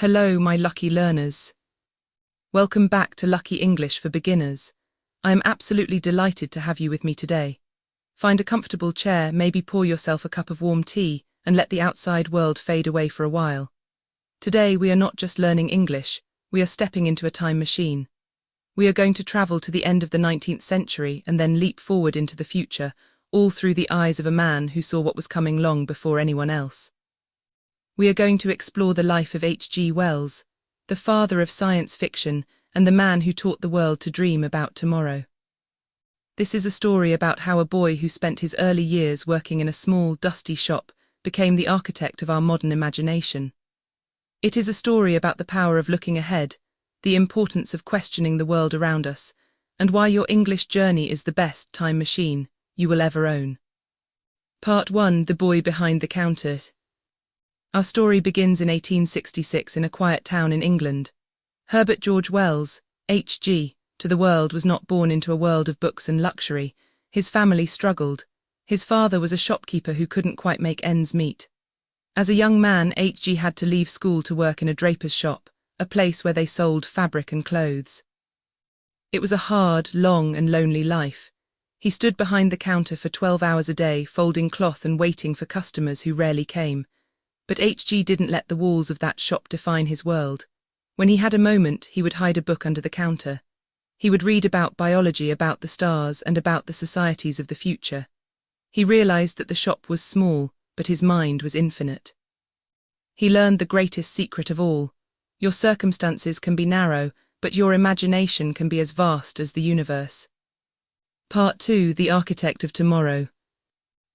Hello, my lucky learners. Welcome back to Lucky English for Beginners. I am absolutely delighted to have you with me today. Find a comfortable chair, maybe pour yourself a cup of warm tea, and let the outside world fade away for a while. Today we are not just learning English, we are stepping into a time machine. We are going to travel to the end of the 19th century and then leap forward into the future, all through the eyes of a man who saw what was coming long before anyone else. We are going to explore the life of H.G. Wells, the father of science fiction and the man who taught the world to dream about tomorrow. This is a story about how a boy who spent his early years working in a small, dusty shop became the architect of our modern imagination. It is a story about the power of looking ahead, the importance of questioning the world around us, and why your English journey is the best time machine you will ever own. Part 1: The Boy Behind the Counter. Our story begins in 1866 in a quiet town in England. Herbert George Wells, H.G., to the world was not born into a world of books and luxury. His family struggled. His father was a shopkeeper who couldn't quite make ends meet. As a young man, H.G. had to leave school to work in a draper's shop, a place where they sold fabric and clothes. It was a hard, long and lonely life. He stood behind the counter for 12 hours a day, folding cloth and waiting for customers who rarely came. But H.G. didn't let the walls of that shop define his world. When he had a moment, he would hide a book under the counter. He would read about biology, about the stars, and about the societies of the future. He realized that the shop was small, but his mind was infinite. He learned the greatest secret of all. Your circumstances can be narrow, but your imagination can be as vast as the universe. Part 2: The Architect of Tomorrow.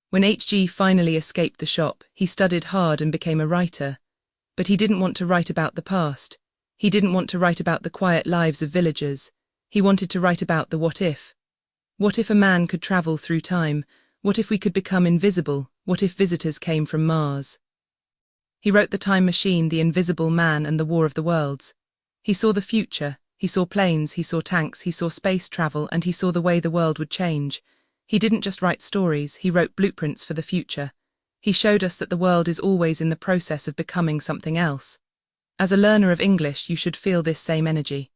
When H.G. finally escaped the shop, he studied hard and became a writer. But he didn't want to write about the past. He didn't want to write about the quiet lives of villagers. He wanted to write about the what if. What if a man could travel through time? What if we could become invisible? What if visitors came from Mars? He wrote The Time Machine, The Invisible Man and the War of the Worlds. He saw the future. He saw planes, he saw tanks, he saw space travel, and he saw the way the world would change. He didn't just write stories, he wrote blueprints for the future. He showed us that the world is always in the process of becoming something else. As a learner of English, you should feel this same energy.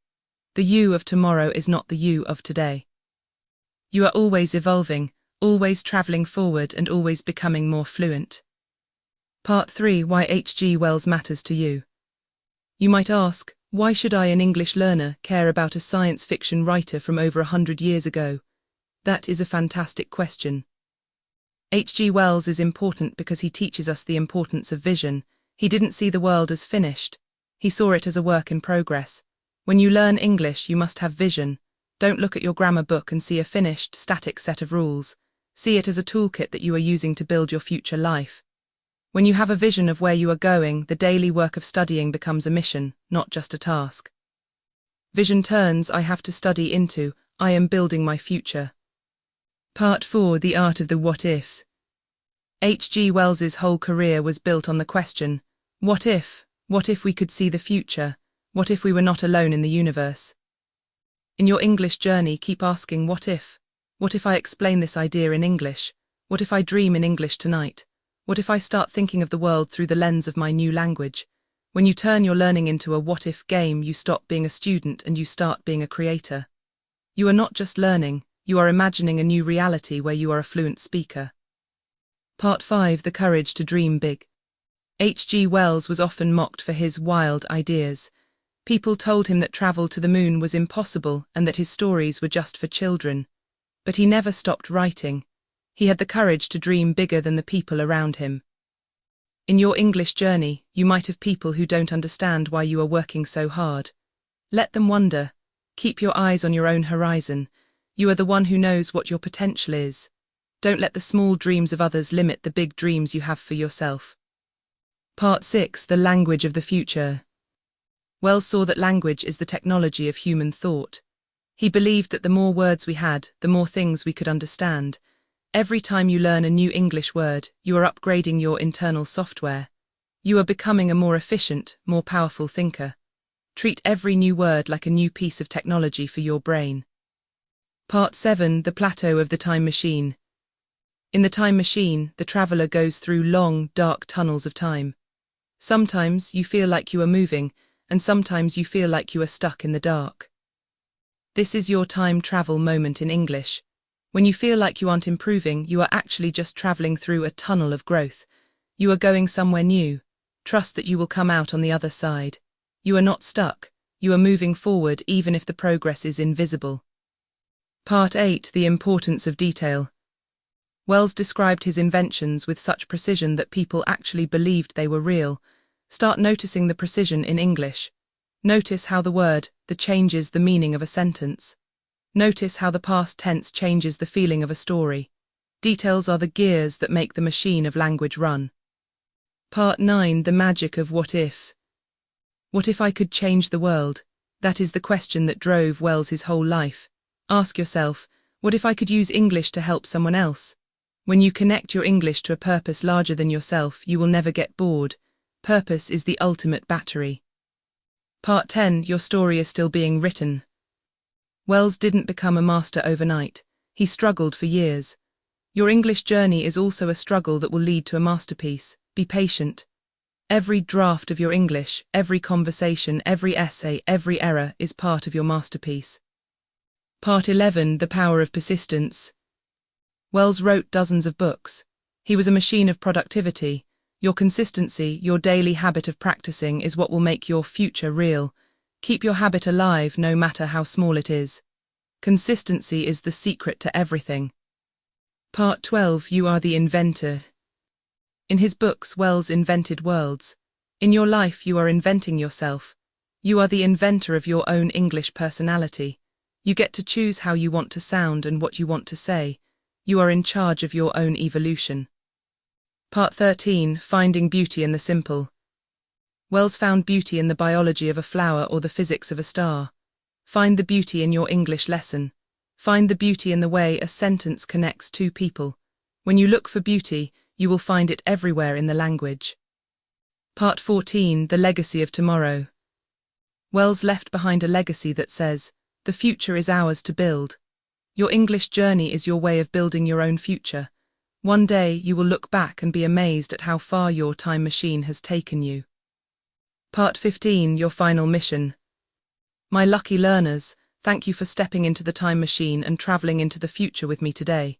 The you of tomorrow is not the you of today. You are always evolving, always traveling forward and always becoming more fluent. Part 3: Why H.G. Wells matters to you. You might ask, why should I, an English learner, care about a science fiction writer from over 100 years ago? That is a fantastic question. H.G. Wells is important because he teaches us the importance of vision. He didn't see the world as finished. He saw it as a work in progress. When you learn English, you must have vision. Don't look at your grammar book and see a finished, static set of rules. See it as a toolkit that you are using to build your future life. When you have a vision of where you are going, the daily work of studying becomes a mission, not just a task. Vision turns I have to study into I am building my future. Part 4: The Art of the What Ifs. H.G. Wells's whole career was built on the question, what if? What if we could see the future? What if we were not alone in the universe? In your English journey, keep asking what if? What if I explain this idea in English? What if I dream in English tonight? What if I start thinking of the world through the lens of my new language? When you turn your learning into a what if game, you stop being a student and you start being a creator. You are not just learning, you are imagining a new reality where you are a fluent speaker. Part 5: The Courage to Dream Big. H.G. Wells was often mocked for his wild ideas. People told him that travel to the moon was impossible and that his stories were just for children. But he never stopped writing. He had the courage to dream bigger than the people around him. In your English journey, you might have people who don't understand why you are working so hard. Let them wonder. Keep your eyes on your own horizon. You are the one who knows what your potential is. Don't let the small dreams of others limit the big dreams you have for yourself. Part 6: The Language of the Future. Wells saw that language is the technology of human thought. He believed that the more words we had, the more things we could understand. Every time you learn a new English word, you are upgrading your internal software. You are becoming a more efficient, more powerful thinker. Treat every new word like a new piece of technology for your brain. Part 7: The Plateau of the Time Machine. In the time machine, the traveller goes through long, dark tunnels of time. Sometimes you feel like you are moving, and sometimes you feel like you are stuck in the dark. This is your time travel moment in English. When you feel like you aren't improving, you are actually just traveling through a tunnel of growth. You are going somewhere new. Trust that you will come out on the other side. You are not stuck. You are moving forward even if the progress is invisible. Part 8. The importance of detail. Wells described his inventions with such precision that people actually believed they were real. Start noticing the precision in English. Notice how the word, the changes the meaning of a sentence. Notice how the past tense changes the feeling of a story. Details are the gears that make the machine of language run. Part 9. The magic of what if. What if I could change the world? That is the question that drove Wells his whole life. Ask yourself, what if I could use English to help someone else? When you connect your English to a purpose larger than yourself, you will never get bored. Purpose is the ultimate battery. Part 10. Your story is still being written. Wells didn't become a master overnight. He struggled for years. Your English journey is also a struggle that will lead to a masterpiece. Be patient. Every draft of your English, every conversation, every essay, every error is part of your masterpiece. Part 11. The power of persistence. Wells wrote dozens of books. He was a machine of productivity. Your consistency, your daily habit of practicing is what will make your future real. Keep your habit alive no matter how small it is. Consistency is the secret to everything. Part 12. You are the inventor. In his books, Wells invented worlds. In your life, you are inventing yourself. You are the inventor of your own English personality. You get to choose how you want to sound and what you want to say. You are in charge of your own evolution. Part 13. Finding beauty in the simple. Wells found beauty in the biology of a flower or the physics of a star. Find the beauty in your English lesson. Find the beauty in the way a sentence connects two people. When you look for beauty, you will find it everywhere in the language. Part 14. The legacy of tomorrow. Wells left behind a legacy that says, "The future is ours to build." Your English journey is your way of building your own future. One day you will look back and be amazed at how far your time machine has taken you. Part 15. Your final mission. My lucky learners, thank you for stepping into the time machine and traveling into the future with me today.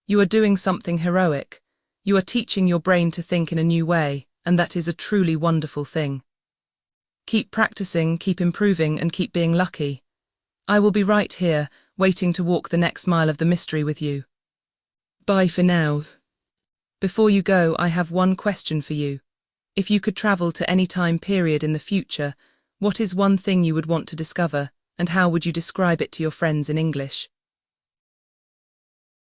You are doing something heroic. You are teaching your brain to think in a new way, and that is a truly wonderful thing. Keep practicing, keep improving, and keep being lucky. I will be right here, waiting to walk the next mile of the mystery with you. Bye for now. Before you go, I have one question for you. If you could travel to any time period in the future, what is one thing you would want to discover, and how would you describe it to your friends in English?